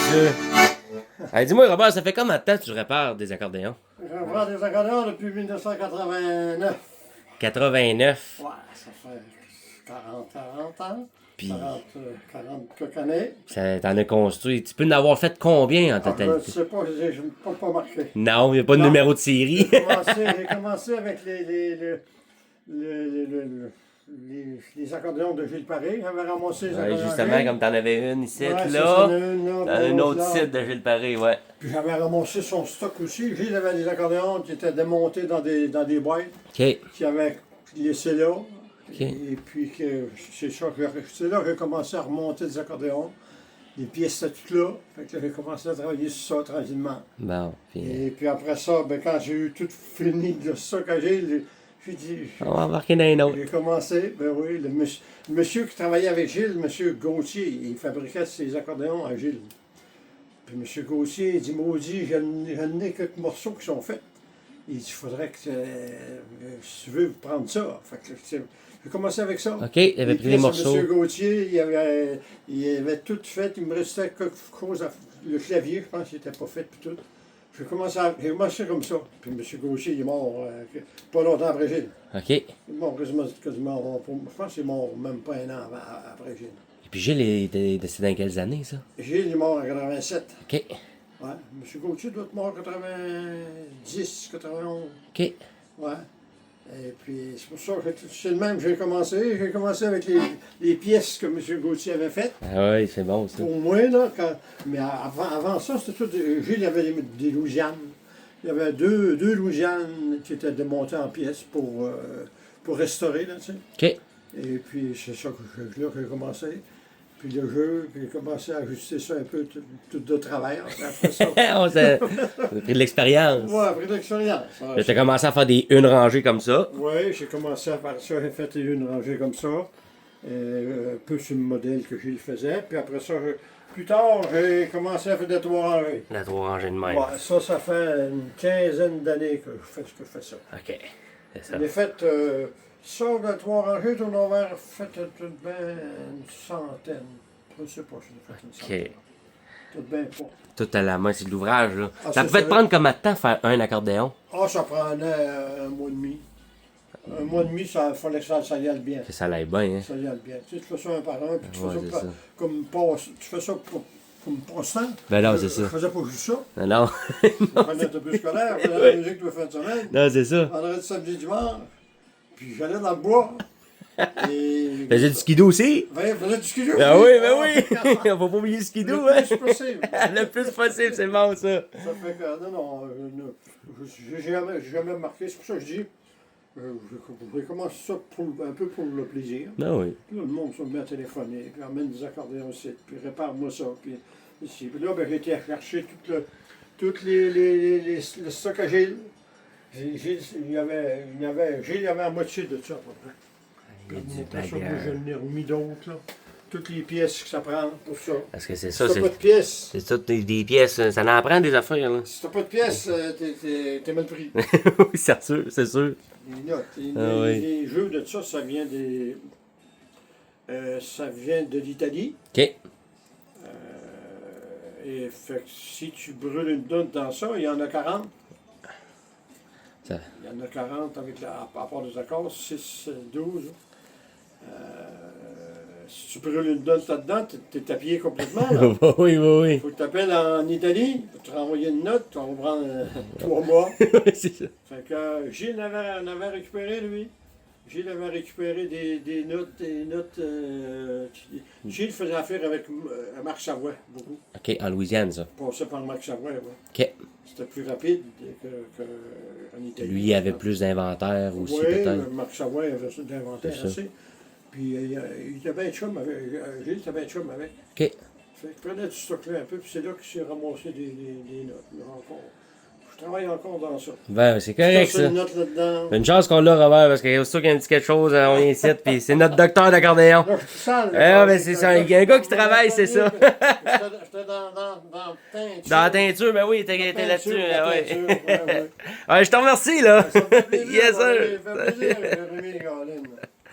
ça. Hey, dis-moi, Robert, ça fait combien de temps que tu répares des accordéons? Je reprends des accordéons depuis 1989. 89. Ouais, ça fait 40 ans. Puis, 40 quelques années. t'en as construit. Tu peux en avoir fait combien en Je ne totalité? sais pas, je ne peux pas marquer. Non, il n'y a pas de Non. numéro de série. J'ai commencé avec les accordéons de Gilles Paré. J'avais ramassé les Ouais, accordéons. justement, comme t'en avais une ici, Ouais, c'est là. ça, une, là, T'en as un autre là. site de Gilles Paré, ouais. Puis j'avais ramassé son stock aussi. Gilles avait des accordéons qui étaient démontés dans des boîtes, OK. qui avaient laissé là. OK. Et puis c'est là que j'ai commencé à remonter des accordéons. Les pièces étaient toutes là. Fait que là, j'ai commencé à travailler sur ça tranquillement. Bon, puis... Et puis après ça, ben, quand j'ai eu tout fini de ça que j'ai dit, on va embarquer dans un autre. j'ai commencé, ben oui, le monsieur qui travaillait avec Gilles, monsieur Gauthier, il fabriquait ses accordéons à Gilles. Puis monsieur Gauthier, il dit, maudit, j'en ai quelques morceaux qui sont faits. Il dit, il faudrait que, si tu veux prendre ça. Fait que j'ai commencé avec ça. OK, il avait pris les morceaux. Monsieur Gauthier, il avait tout fait, il me restait quelque chose, le clavier, je pense qu'il n'était pas fait, puis tout. J'ai commencé comme ça. Puis M. Gauthier, il est mort pas longtemps après Gilles. OK. Il est mort quasiment je pense qu'il est mort même pas un an après Gilles. Et puis Gilles était décédé dans quelles années, ça? Gilles est mort en 87. OK. Ouais. M. Gauthier doit être mort en 90, 91. OK. Ouais. Et puis c'est pour ça que c'est le même que j'ai commencé. J'ai commencé avec les pièces que M. Gauthier avait faites. Ah ouais, c'est bon, ça. Pour moi, là, mais avant ça, c'était tout. Gilles avait des Louisianes. Il y avait deux Louisianes qui étaient démontées en pièces pour restaurer, là, tu sais. OK. Et puis, c'est ça que j'ai commencé. Puis le jeu, puis j'ai commencé à ajuster ça un peu, tout de travers. Après ça. On a pris de l'expérience. Ouais, après l'expérience. Là, t'as commencé à faire une rangée comme ça. Oui, j'ai commencé à faire ça. J'ai fait une rangée comme ça. Un peu sur le modèle que Gilles faisait. Puis après ça, plus tard, j'ai commencé à faire des trois rangées. La 3 rangées de même. Ouais, ça fait une quinzaine d'années que je fais ça. OK. C'est ça. J'ai fait ça, de trois rangées, on a fait tout bien une centaine. Je ne sais pas, j'ai fait une centaine. OK. Tout bien pas. Tout à la main, c'est de l'ouvrage, là. Ah, Ça c'est pouvait te ça. prendre combien de temps faire un accordéon? Ah, ça prenait un mois et demi. Un mois et demi, il fallait que ça y aille bien. Que ça l'aille bien, hein? Ça y aille bien. Tu sais, tu fais ça un par un, puis tu Ouais, fais c'est ça ça. comme passe. Tu fais ça comme passe-temps. Ben non, c'est Je ça. faisais pas juste ça. Non, non. Je prenais l'autobus scolaire, je faisais la musique de fin de semaine. Non, c'est ça. Vendredi, samedi, dimanche. Puis j'allais dans le bois. Et... Faisais du skidoo aussi? Ouais, faisais du skidoo. Ben oui, ben oui! Faut pas oublier le skidoo, Le hein? plus possible. Le plus possible, c'est bon, ça. Ça fait que, non, j'ai jamais marqué. C'est pour ça que je dis, je commence ça un peu pour le plaisir. Non, oui. Puis là, le monde se met à téléphoner, puis emmène des accordéons aussi, puis répare-moi ça, puis ici. Puis là, ben, j'ai été à chercher tout le stock à Gilles. Gilles, il y avait la moitié de ça, à peu près. Il y a du Après ça, moi, bagage. je l'ai remis d'autres, là. Toutes les pièces que ça prend pour ça. Parce que c'est Si ça, t'as c'est... pas de pièces, C'est toutes des pièces, ça en prend des affaires, là. si t'as pas de pièces, t'es mal pris. Oui, c'est sûr, c'est sûr. Les notes, Ah oui. les jeux de ça vient de l'Italie. OK. Et fait que si tu brûles une note dans ça, il y en a 40. Ça... Il y en a 40 avec à part des accords, 6, 12. Si tu brûles une note là-dedans, t'es tapillé complètement. Là. oui, oui, oui. Faut que tu appelles en Italie pour te renvoyer une note, on va prendre 3 mois. Oui, c'est ça. Fait que Gilles en avait récupéré, lui. Gilles avait récupéré des notes. Gilles faisait affaire avec Marc Savoie, beaucoup. OK, en Louisiane, ça. Passait par Marc Savoie, ouais. OK. C'était plus rapide qu'en Italie. Lui, il avait plus d'inventaire aussi, Oui, peut-être. Marc Savoie avait ça d'inventaire C'est ça. assez. Puis il était bien chum avec. Gilles était bien chum avec. OK. Fait qu'il prenait du stock-là un peu, puis c'est là qu'il s'est ramassé des notes. Là, encore. Je travaille encore dans ça. Ben, c'est correct, Je ça. une note là-dedans. Une chance qu'on l'a, Robert, parce qu'il y a aussi qu'il dit quelque chose, on vient ici, puis c'est notre docteur d'accordéon. Là, je suis sale. Ah, ben c'est ça. Il y a un gars qui travaille, c'est ça. J'étais dans teinture. Dans la teinture, ben oui, t'es là-dessus. La Ouais. teinture, ouais. Ouais, je te remercie, là. Ça me fait plaisir, Yes, ça sir. me fait plaisir, Jérémy Gallin.